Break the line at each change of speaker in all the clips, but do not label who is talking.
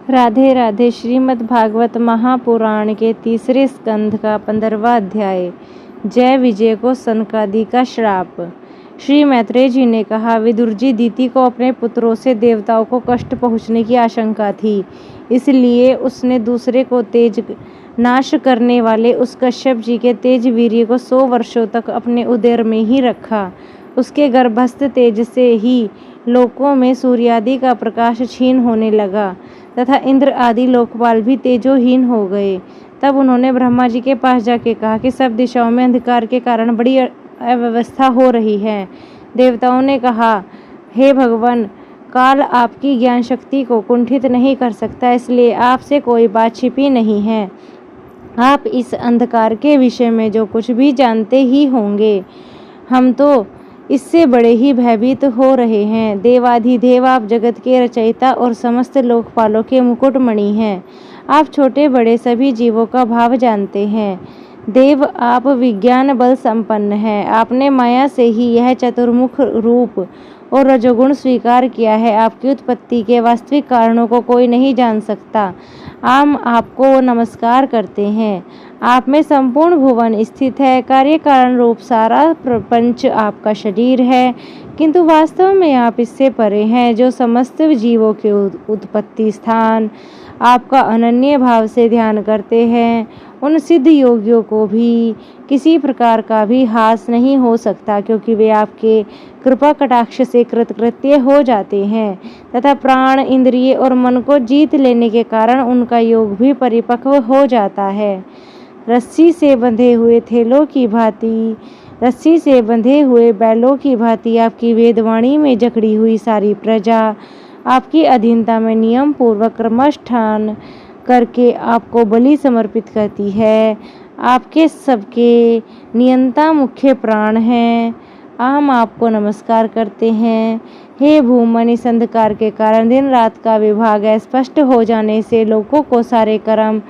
राधे राधे। श्रीमद् भागवत महापुराण के तीसरे स्कंध का 15वां अध्याय। जय विजय को सनकादि का श्राप। श्री मैत्रेय जी ने कहा, विदुर जी, दीति को अपने पुत्रों से देवताओं को कष्ट पहुँचने की आशंका थी, इसलिए उसने दूसरे को तेज नाश करने वाले उस कश्यप जी के तेज वीर्य को 100 वर्षों तक अपने उदर में ही रखा। उसके गर्भस्थ तेज से ही लोकों में सूर्यादि का प्रकाश क्षीण होने लगा तथा इंद्र आदि लोकपाल भी तेजोहीन हो गए। तब उन्होंने ब्रह्मा जी के पास जाके कहा कि सब दिशाओं में अंधकार के कारण बड़ी अव्यवस्था हो रही है। देवताओं ने कहा, हे भगवान, काल आपकी ज्ञान शक्ति को कुंठित नहीं कर सकता, इसलिए आपसे कोई बात छिपी नहीं है। आप इस अंधकार के विषय में जो कुछ भी जानते ही होंगे। हम तो इससे बड़े ही भयभीत हो रहे हैं। देवाधिदेव, आप जगत के रचयिता और समस्त लोकपालों के मुकुटमणि हैं। आप छोटे बड़े सभी जीवों का भाव जानते हैं। देव, आप विज्ञान बल संपन्न हैं। आपने माया से ही यह चतुर्मुख रूप और रजोगुण स्वीकार किया है। आपकी उत्पत्ति के वास्तविक कारणों को कोई नहीं जान सकता। हम आपको नमस्कार करते हैं। आप में संपूर्ण भुवन स्थित है। कार्य कारण रूप सारा प्रपंच आपका शरीर है, किंतु वास्तव में आप इससे परे हैं, जो समस्त जीवों के उत्पत्ति स्थान। आपका अनन्य भाव से ध्यान करते हैं उन सिद्ध योगियों को भी किसी प्रकार का भी हास नहीं हो सकता, क्योंकि वे आपके कृपा कटाक्ष से कृतकृत्य हो जाते हैं तथा प्राण, इंद्रिय और मन को जीत लेने के कारण उनका योग भी परिपक्व हो जाता है। रस्सी से बंधे हुए थेलों की भांति, रस्सी से बंधे हुए बैलों की भांति आपकी वेदवाणी में जकड़ी हुई सारी प्रजा आपकी अधीनता में नियम पूर्वक कर्मानुष्ठान करके आपको बलि समर्पित करती है। आपके सबके नियंता मुख्य प्राण हैं। हम आपको नमस्कार करते हैं। हे भूमन, इस अंधकार के कारण दिन रात का विभाग स्पष्ट हो जाने से लोगों को सारे कर्म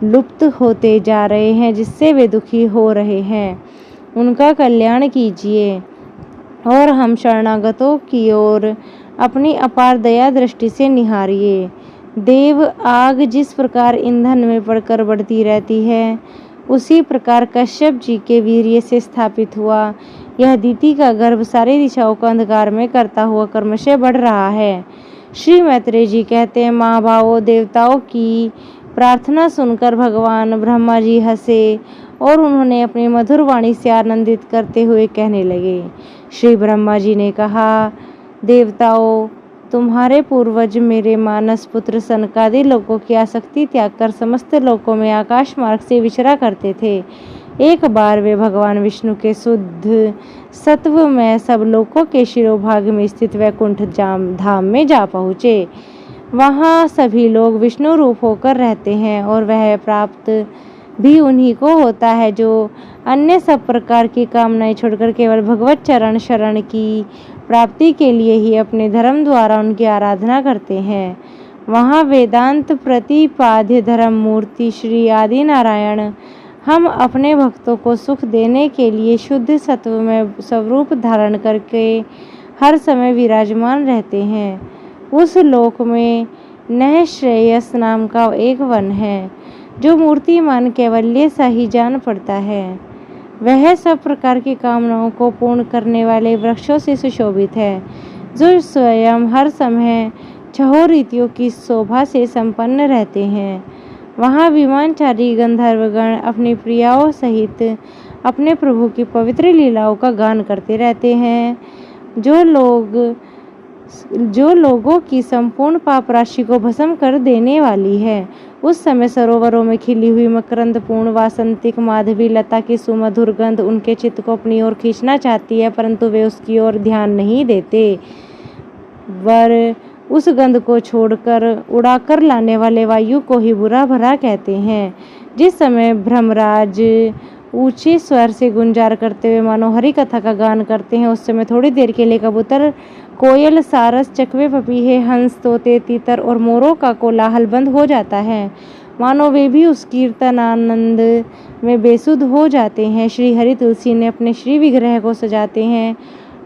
लुप्त होते जा रहे हैं, जिससे वे दुखी हो रहे हैं। उनका कल्याण कीजिए और हम शरणागतों की ओर अपनी अपार दया दृष्टि से निहारिए। देव, आग जिस प्रकार ईंधन में पड़कर बढ़ती रहती है, उसी प्रकार कश्यप जी के वीर्य से स्थापित हुआ यह दीति का गर्भ सारी दिशाओं को अंधकार में करता हुआ क्रमशः बढ़ रहा है। श्री मैत्रेय जी कहते हैं, महाभावों, देवताओं की प्रार्थना सुनकर भगवान ब्रह्मा जी हंसे और उन्होंने अपनी मधुर वाणी से आनंदित करते हुए कहने लगे। श्री ब्रह्मा जी ने कहा, देवताओं, तुम्हारे पूर्वज मेरे मानस पुत्र सनकादि लोगों की आसक्ति त्याग कर समस्त लोकों में आकाश मार्ग से विचरा करते थे। एक बार वे भगवान विष्णु के शुद्ध सत्व में सब लोकों के शिरोभाग में स्थित वैकुंठ धाम में जा पहुँचे। वहाँ सभी लोग विष्णु रूप होकर रहते हैं और वह प्राप्त भी उन्हीं को होता है जो अन्य सब प्रकार की कामनाएं छोड़कर केवल भगवत चरण शरण की प्राप्ति के लिए ही अपने धर्म द्वारा उनकी आराधना करते हैं। वहाँ वेदांत प्रतिपाद्य धर्म मूर्ति श्री आदि नारायण हम अपने भक्तों को सुख देने के लिए शुद्ध सत्व में स्वरूप धारण करके हर समय विराजमान रहते हैं। उस लोक में नहश्रेयस नाम का एक वन है, जो मूर्तिमान कैवल्य सा ही जान पड़ता है। वह सब प्रकार की कामनाओं को पूर्ण करने वाले वृक्षों से सुशोभित है, जो स्वयं हर समय छहों रीतियों की शोभा से संपन्न रहते हैं। वहाँ विमानचारी गंधर्वगण अपनी प्रियाओं सहित अपने प्रभु की पवित्र लीलाओं का गान करते रहते हैं। जो लोगों की संपूर्ण पाप राशि को भस्म कर देने वाली है। उस समय सरोवरों में खिली हुई मकरंद पूर्ण वासंतिक माधवी लता की सुमधुर गंध उनके चित्त को अपनी ओर खींचना चाहती है, परंतु वे उसकी ओर ध्यान नहीं देते। वर उस गंध को छोड़कर उड़ाकर लाने वाले वायु को ही बुरा भला कहते हैं। जिस समय भ्रमराज ऊंचे स्वर से गुंजार करते हुए मानो हरि कथा का गान करते हैं, उस समय थोड़ी देर के लिए कबूतर, कोयल, सारस, चकवे, पपीहे, हंस, तोते, तीतर और मोरों का कोलाहल बंद हो जाता है, मानो वे भी उस कीर्तन आनंद में बेसुध हो जाते हैं। श्री हरि तुलसी ने अपने श्री विग्रह को सजाते हैं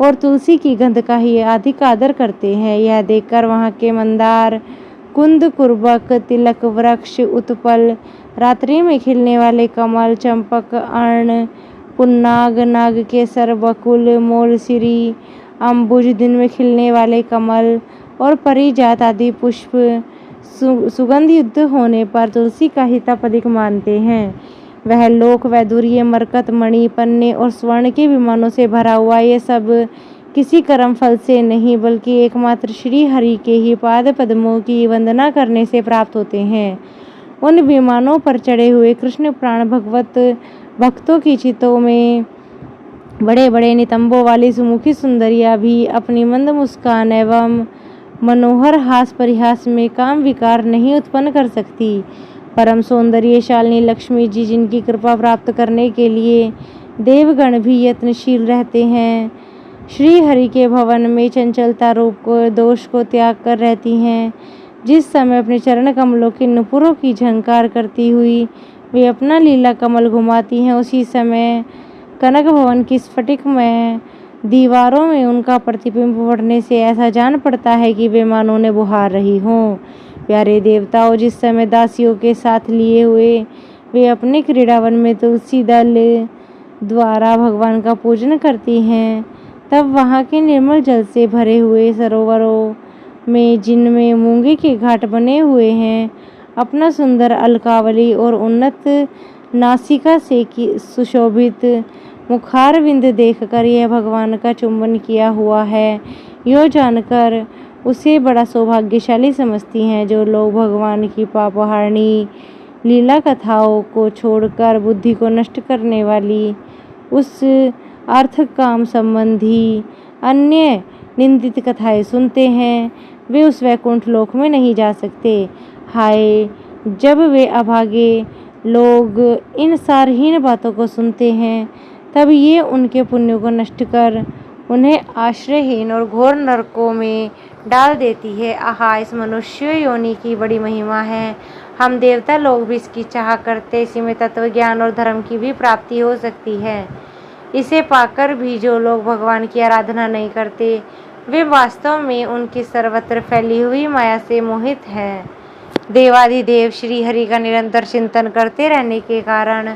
और तुलसी की गंध का ही अधिक आदर करते हैं। यह देखकर वहाँ के मंदार, कुंद कुर्बक तिलक वृक्ष उत्पल, रात्रि में खिलने वाले कमल, चंपक, अर्ण, पुन्नाग, नागकेसर, बकुल, मोलसिरी, अम्बुज, दिन में खिलने वाले कमल और परिजात आदि पुष्प सुगंध युक्त होने पर तुलसी का ही तप अधिक मानते हैं। वह लोक वैदुर्य, मरकत, मणि, पन्ने और स्वर्ण के विमानों से भरा हुआ ये सब किसी कर्म फल से नहीं बल्कि एकमात्र श्री हरि के ही पाद पद्मों की वंदना करने से प्राप्त होते हैं। उन विमानों पर चढ़े हुए कृष्ण प्राण भगवत भक्तों की चितों में बड़े बड़े नितंबों वाली सुमुखी सुंदरियां भी अपनी मंद मुस्कान एवं मनोहर हास परिहास में काम विकार नहीं उत्पन्न कर सकती। परम सौंदर्यशालिनी लक्ष्मी जी, जिनकी कृपा प्राप्त करने के लिए देवगण भी यत्नशील रहते हैं, श्री हरि के भवन में चंचलता रूप को दोष को त्याग कर रहती हैं। जिस समय अपने चरण कमलों के नुपुरों की झंकार करती हुई वे अपना लीला कमल घुमाती हैं, उसी समय कनक भवन की स्फटिकमय दीवारों में उनका प्रतिबिंब पड़ने से ऐसा जान पड़ता है कि वे मानो ने बुहार रही हों। प्यारे देवताओं, जिस समय दासियों के साथ लिए हुए वे अपने क्रीड़ावन में तुलसी दल द्वारा भगवान का पूजन करती हैं, तब वहाँ के निर्मल जल से भरे हुए सरोवरों में, जिनमें मूंगे के घाट बने हुए हैं, अपना सुंदर अलकावली और उन्नत नासिका से सुशोभित मुखारविंद देखकर यह भगवान का चुंबन किया हुआ है, यो जानकर उसे बड़ा सौभाग्यशाली समझती हैं। जो लोग भगवान की पापहारिणी लीला कथाओं को छोड़कर बुद्धि को नष्ट करने वाली उस अर्थ काम संबंधी अन्य निंदित कथाएं सुनते हैं, वे उस वैकुंठ लोक में नहीं जा सकते। हाय, जब वे अभागे लोग इन सारहीन बातों को सुनते हैं, तब ये उनके पुण्यों को नष्ट कर उन्हें आश्रयहीन और घोर नरकों में डाल देती है। आहा, इस मनुष्य योनि की बड़ी महिमा है। हम देवता लोग भी इसकी चाह करते, इसी में तत्व ज्ञान और धर्म की भी प्राप्ति हो सकती है। इसे पाकर भी जो लोग भगवान की आराधना नहीं करते, वे वास्तव में उनकी सर्वत्र फैली हुई माया से मोहित हैं। देवाधिदेव श्री हरि का निरंतर चिंतन करते रहने के कारण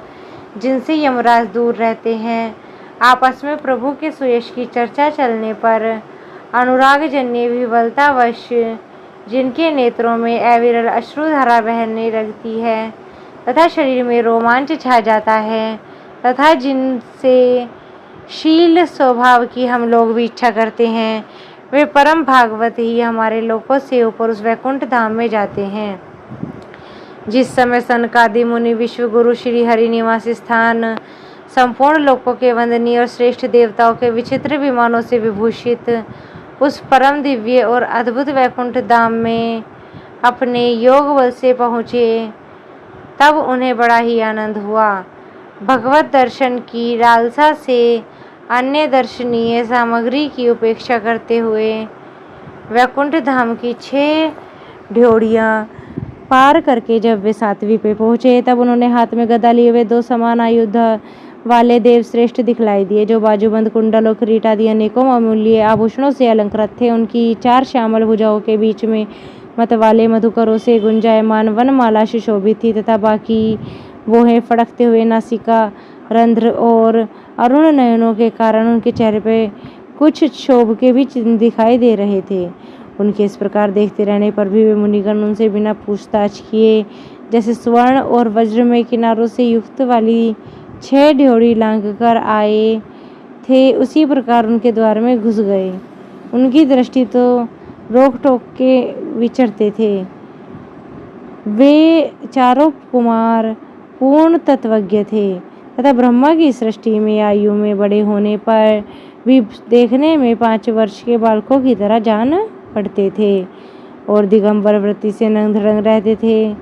जिनसे यमराज दूर रहते हैं, आपस में प्रभु के सुयश की चर्चा चलने पर अनुरागजन्य विवलतावश जिनके नेत्रों में अविरल अश्रुधारा बहने लगती है तथा शरीर में रोमांच छा जाता है, तथा जिनसे शील स्वभाव की हम लोग भी इच्छा करते हैं, वे परम भागवत ही हमारे लोकों से ऊपर उस वैकुंठ धाम में जाते हैं। जिस समय सनकादि मुनि विश्व गुरु श्री हरि निवास स्थान संपूर्ण लोकों के वंदनीय और श्रेष्ठ देवताओं के विचित्र विमानों से विभूषित उस परम दिव्य और अद्भुत वैकुंठ धाम में अपने योग बल से पहुँचे, तब उन्हें बड़ा ही आनंद हुआ। भगवत दर्शन की लालसा से अन्य दर्शनीय सामग्री की उपेक्षा करते हुए वैकुंठ धाम की 6 ड्योढ़ियाँ पार करके जब वे 7वीं पे पहुँचे, तब उन्होंने हाथ में गदा लिए हुए 2 समान आयुध वाले देव श्रेष्ठ दिखलाई दिए, जो बाजूबंद, कुंडल और किरीट आदि अनेकों अमूल्य आभूषणों से अलंकृत थे। उनकी 4 श्यामल भुजाओं के बीच में मतवाले मधुकरों से गुंजायमान वनमाला सुशोभित थी, तथा बाकी वोहें फड़कते हुए नासिका रंध्र और अरुण नयनों के कारण उनके चेहरे पे कुछ क्षोभ के भी चिन्ह दिखाई दे रहे थे। उनके इस प्रकार देखते रहने पर भी वे मुनिगण उनसे बिना पूछताछ किए जैसे स्वर्ण और वज्र में किनारों से युक्त वाली 6 ड्योढ़ी लांघ कर आए थे, उसी प्रकार उनके द्वार में घुस गए। उनकी दृष्टि तो रोक टोक के विचरते थे। वे चारों कुमार पूर्ण तत्वज्ञ थे तथा ब्रह्मा की सृष्टि में आयु में बड़े होने पर भी देखने में 5 वर्ष के बालकों की तरह जान पड़ते थे और दिगंबर वृत्ति से नंग धड़ंग रहते थे।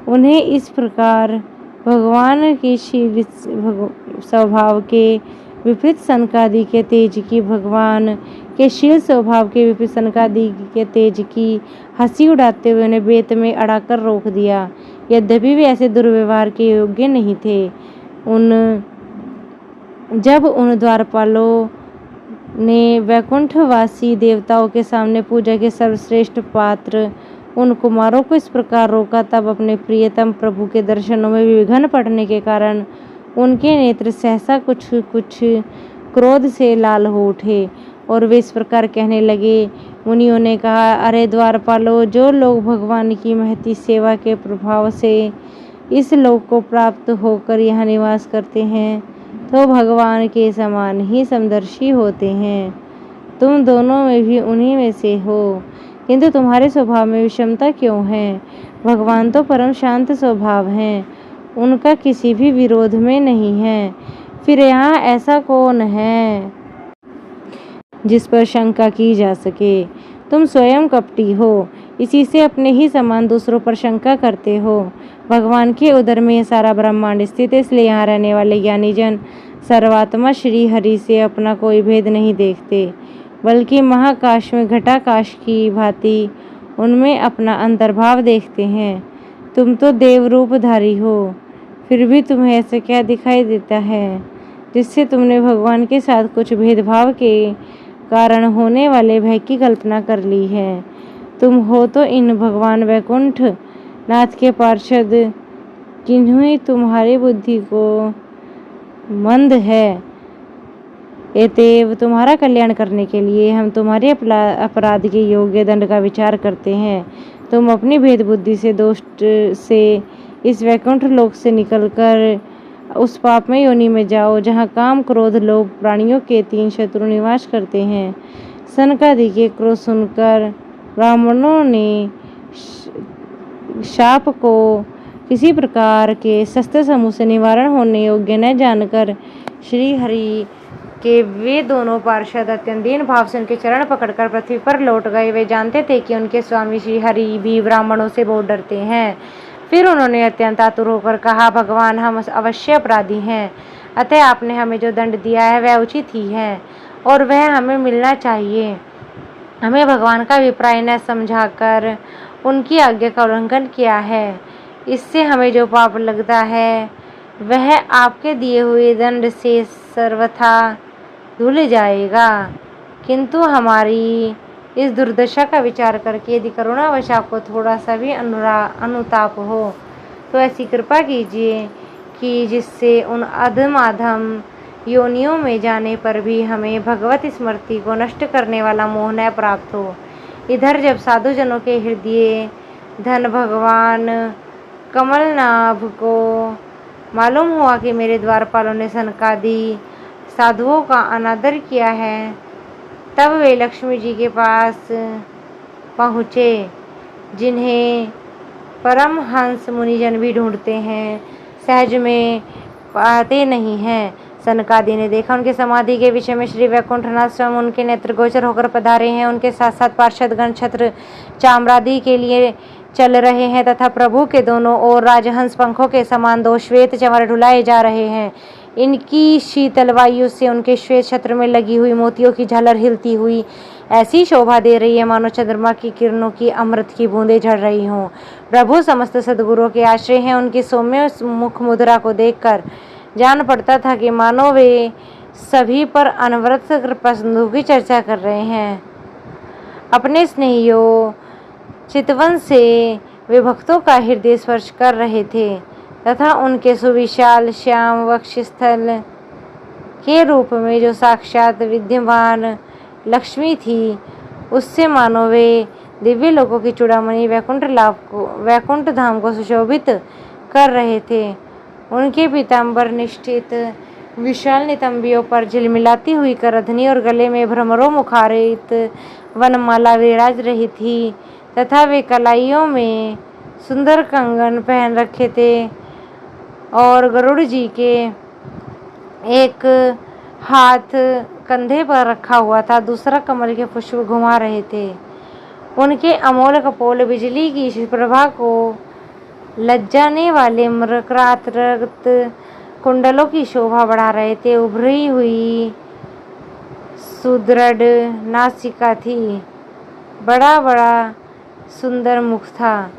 उन्हें इस प्रकार भगवान के शील स्वभाव के विपरीत सनकादि के तेज की तेज की हंसी उड़ाते हुए उन्हें बेत में अड़ाकर रोक दिया। यद्यपि वे ऐसे दुर्व्यवहार के योग्य नहीं थे। जब उन द्वारपालों ने वैकुंठवासी देवताओं के सामने पूजा के सर्वश्रेष्ठ पात्र उन कुमारों को इस प्रकार रोका, तब अपने प्रियतम प्रभु के दर्शनों में विघ्न पड़ने के कारण उनके नेत्र सहसा कुछ कुछ क्रोध से लाल हो उठे और वे इस प्रकार कहने लगे। मुनियों ने कहा, अरे द्वारपालो, जो लोग भगवान की महती सेवा के प्रभाव से इस लोक को प्राप्त होकर यहाँ निवास करते हैं, तो भगवान के समान ही समदर्शी होते हैं। तुम दोनों में भी उन्हीं में से हो, किंतु तुम्हारे स्वभाव में विषमता क्यों है? भगवान तो परम शांत स्वभाव हैं, उनका किसी भी विरोध में नहीं है। फिर यहाँ ऐसा कौन है जिस पर शंका की जा सके? तुम स्वयं कपटी हो, इसी से अपने ही समान दूसरों पर शंका करते हो। भगवान के उदर में सारा ब्रह्मांड स्थित है, इसलिए यहाँ रहने वाले ज्ञानी जन सर्वात्मा श्री हरि से अपना कोई भेद नहीं देखते, बल्कि महाकाश में घटाकाश की भांति उनमें अपना अंतर्भाव देखते हैं। तुम तो देव रूपधारी हो, फिर भी तुम्हें ऐसा क्या दिखाई देता है जिससे तुमने भगवान के साथ कुछ भेदभाव के कारण होने वाले भय की कल्पना कर ली है? तुम हो तो इन भगवान वैकुंठ नाथ के पार्षद, जिन्हें तुम्हारी बुद्धि को मंद है। एतेव तुम्हारा कल्याण करने के लिए हम तुम्हारे अपराध के योग्य दंड का विचार करते हैं। तुम अपनी भेद बुद्धि से दोष से इस वैकुंठ लोक से निकलकर उस पापमय योनि में जाओ, जहाँ काम, क्रोध, लोभ प्राणियों के 3 शत्रु निवास करते हैं। सनकादि के क्रोध सुनकर ब्राह्मणों ने शाप को किसी प्रकार के शस्त्र समूह से निवारण होने योग्य न जानकर श्री हरि के वे दोनों पार्षद अत्यंत दीन भाव से उनके चरण पकड़कर पृथ्वी पर लौट गए। वे जानते थे कि उनके स्वामी श्री हरि भी ब्राह्मणों से बहुत डरते हैं। फिर उन्होंने अत्यंत आतुर होकर कहा, भगवान, हम अवश्य अपराधी हैं, अतः आपने हमें जो दंड दिया है वह उचित ही है और वह हमें मिलना चाहिए। हमें भगवान का अभिप्राय न समझाकर उनकी आज्ञा का उल्लंघन किया है, इससे हमें जो पाप लगता है वह आपके दिए हुए दंड से सर्वथा धुल जाएगा। किंतु हमारी इस दुर्दशा का विचार करके यदि करुणावश आपको थोड़ा सा भी अनुताप हो तो ऐसी कृपा कीजिए कि जिससे उन अधम योनियों में जाने पर भी हमें भगवत स्मृति को नष्ट करने वाला मोह न प्राप्त हो। इधर जब साधुजनों के हृदय धन भगवान कमलनाभ को मालूम हुआ कि मेरे द्वारपालों ने सनकादि साधुओं का अनादर किया है, तब वे लक्ष्मी जी के पास पहुँचे, जिन्हें परमहंस मुनिजन भी ढूंढते हैं, सहज में पाते नहीं हैं। सनकादि ने देखा उनके समाधि के विषय में श्री वैकुंठनाथ स्वयं उनके नेत्र गोचर होकर पधारे हैं। उनके साथ साथ पार्षदगण छत्र चाम्रादि के लिए चल रहे हैं तथा प्रभु के दोनों ओर राजहंस पंखों के समान 2 श्वेत चंवर ढुलाए जा रहे हैं। इनकी शीतल वायु से उनके श्वेत छत्र में लगी हुई मोतियों की झालर हिलती हुई ऐसी शोभा दे रही है मानो चंद्रमा की किरणों की अमृत की बूंदें झड़ रही हों। प्रभु समस्त सद्गुरुओं के आश्रय हैं। उनकी सौम्य मुख मुद्रा को देखकर जान पड़ता था कि मानो वे सभी पर अनवरत कृपा सिंधु की चर्चा कर रहे हैं। अपने स्नेहियों चितवन से वे भक्तों का हृदय स्पर्श कर रहे थे तथा उनके सुविशाल श्याम वक्षस्थल के रूप में जो साक्षात विद्यमान लक्ष्मी थी, उससे मानो वे दिव्य लोकों की चूड़ामणि वैकुंठ धाम को सुशोभित कर रहे थे। उनके पीताम्बर निष्ठित विशाल नितंबियों पर झिलमिलाती हुई करधनी और गले में भ्रमरों मुखारित वनमाला विराज रही थी तथा वे कलाइयों में सुंदर कंगन पहन रखे थे और गरुड़ जी के एक हाथ कंधे पर रखा हुआ था, दूसरा कमल के पुष्प घुमा रहे थे। उनके अमोल कपोल बिजली की प्रभा को लज्जाने वाले मरकरात कुंडलों की शोभा बढ़ा रहे थे। उभरी हुई सुदृढ़ नासिका थी, बड़ा बड़ा सुंदर मुख था,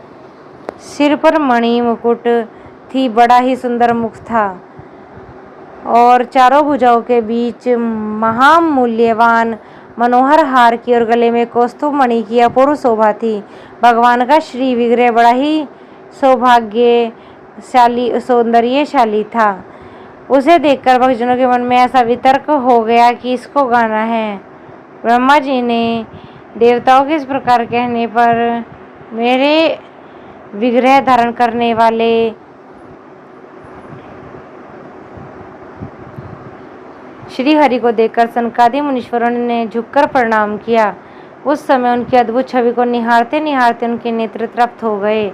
सिर पर मणि मुकुट थी, बड़ा ही सुंदर मुख था और चारों भुजाओं के बीच महामूल्यवान मनोहर हार की और गले में कौस्तुभ मणि की अपूर्व शोभा थी। भगवान का श्री विग्रह बड़ा ही सौंदर्यशाली था। उसे देखकर भक्तजनों के मन में ऐसा वितर्क हो गया कि इसको गाना है। ब्रह्मा जी ने देवताओं के इस प्रकार कहने पर मेरे विग्रह धारण करने वाले श्री हरि को देखकर सनकादि मुनीश्वरों ने झुककर प्रणाम किया। उस समय उनकी अद्भुत छवि को निहारते निहारते उनके नेत्र तृप्त हो गए।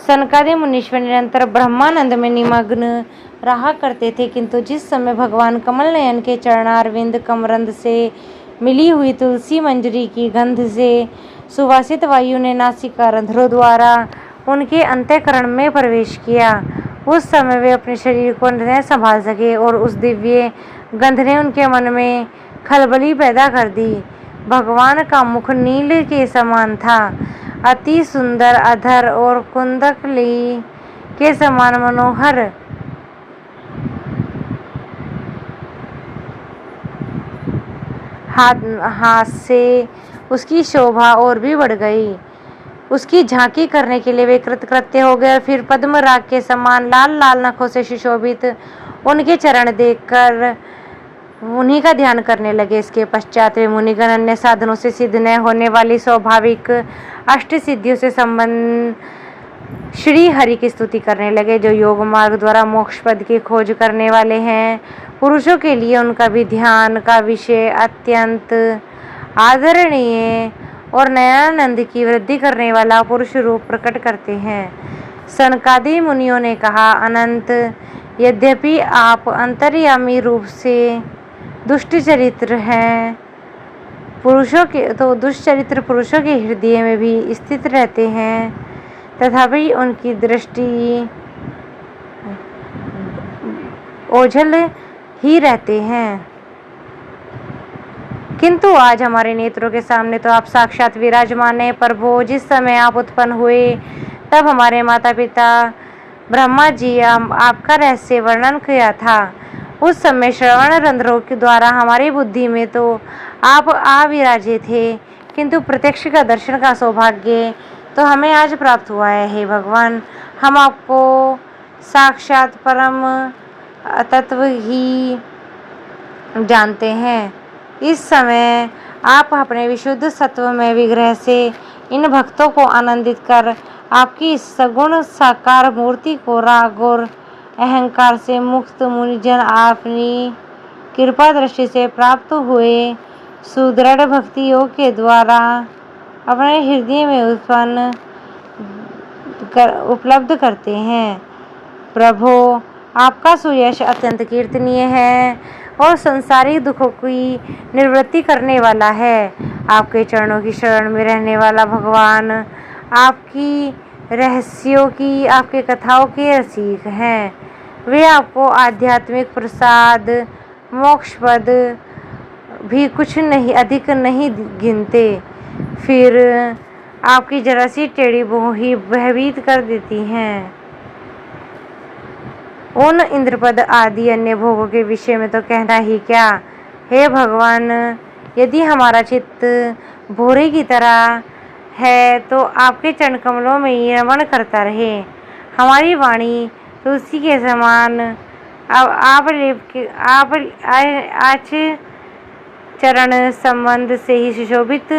सनकादि मुनीश्वर निरंतर ब्रह्मानंद में निमग्न रहा करते थे, किंतु जिस समय भगवान कमल नयन के चरणारविंद कमरंद से मिली हुई तुलसी मंजरी की गंध से सुवासित वायु ने नासिका रंध्रों द्वारा उनके अंतःकरण में प्रवेश किया, उस समय वे अपने शरीर को न संभाल सके और उस दिव्य गंध ने उनके मन में खलबली पैदा कर दी। भगवान का मुख नील के समान था, अति सुंदर अधर और कुंडली के समान मनोहर हाथ से उसकी शोभा और भी बढ़ गई। उसकी झांकी करने के लिए वे कृतकृत्य हो गए और फिर पद्म राग के समान लाल लाल नखों से सुशोभित उनके चरण देखकर उन्हीं का ध्यान करने लगे। इसके पश्चात वे मुनिगण अन्य साधनों से सिद्ध न होने वाली स्वाभाविक अष्ट सिद्धियों से संबंध श्री हरि की स्तुति करने लगे, जो योग मार्ग द्वारा मोक्ष पद की खोज करने वाले हैं। पुरुषों के लिए उनका भी ध्यान का विषय अत्यंत आदरणीय और नयानंद की वृद्धि करने वाला पुरुष रूप प्रकट करते हैं। सनकादि मुनियों ने कहा, अनंत, यद्यपि आप अंतर्यामी रूप से दुष्ट चरित्र हैं, दुष्चरित्र पुरुषों के हृदय में भी स्थित रहते हैं, तथापि उनकी दृष्टि ओझल ही रहते हैं। किंतु आज हमारे नेत्रों के सामने तो आप साक्षात विराजमान हैं। प्रभु, जिस समय आप उत्पन्न हुए तब हमारे माता पिता ब्रह्मा जी आपका रहस्य वर्णन किया था। उस समय श्रवण रंध्रों के द्वारा हमारी बुद्धि में तो आप विराजे थे, किंतु प्रत्यक्ष का दर्शन का सौभाग्य तो हमें आज प्राप्त हुआ है। हे भगवान, हम आपको साक्षात परम तत्व ही जानते हैं। इस समय आप अपने विशुद्ध सत्वमय विग्रह से इन भक्तों को आनंदित कर आपकी सगुण साकार मूर्ति को राग और अहंकार से मुक्त मुनिजन अपनी कृपा दृष्टि से प्राप्त हुए सुदृढ़ भक्ति योग के द्वारा अपने हृदय में उपलब्ध करते हैं। प्रभु, आपका सुयश अत्यंत कीर्तनीय है और संसारिक दुखों की निवृत्ति करने वाला है। आपके चरणों की शरण में रहने वाला भगवान आपकी रहस्यों की, आपके कथाओं के रसिक हैं। वे आपको आध्यात्मिक प्रसाद मोक्ष पद भी कुछ नहीं अधिक नहीं गिनते, फिर आपकी जरा सी टेढ़ी ही भयभीत कर देती हैं। उन इंद्रपद आदि अन्य भोगों के विषय में तो कहना ही क्या। हे भगवान, यदि हमारा चित्त भोरे की तरह है तो आपके चरण कमलों में ही रमण करता रहे। हमारी वाणी तुलसी के समान आप चरण संबंध से ही सुशोभित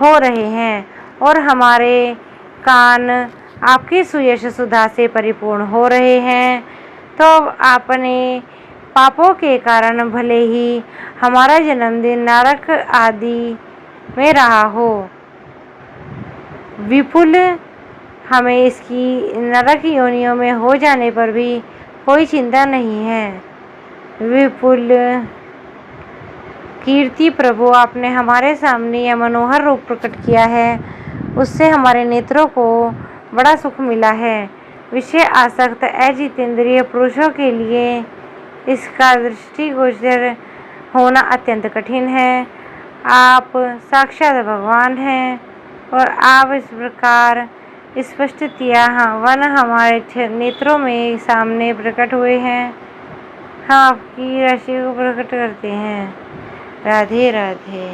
हो रहे हैं और हमारे कान आपकी सुयश सुधा से परिपूर्ण हो रहे हैं। तो आपने पापों के कारण भले ही हमारा जन्मदिन नरक आदि में रहा हो, विपुल हमें इसकी नरक योनियों में हो जाने पर भी कोई चिंता नहीं है। विपुल कीर्ति प्रभु, आपने हमारे सामने यह मनोहर रूप प्रकट किया है, उससे हमारे नेत्रों को बड़ा सुख मिला है। विषय आसक्त अजितेंद्रिय पुरुषों के लिए इसका दृष्टिगोचर होना अत्यंत कठिन है। आप साक्षात भगवान हैं और आप इस प्रकार स्पष्टतया हमारे नेत्रों में सामने प्रकट हुए हैं। हम आपकी राशि को प्रकट करते हैं। राधे राधे।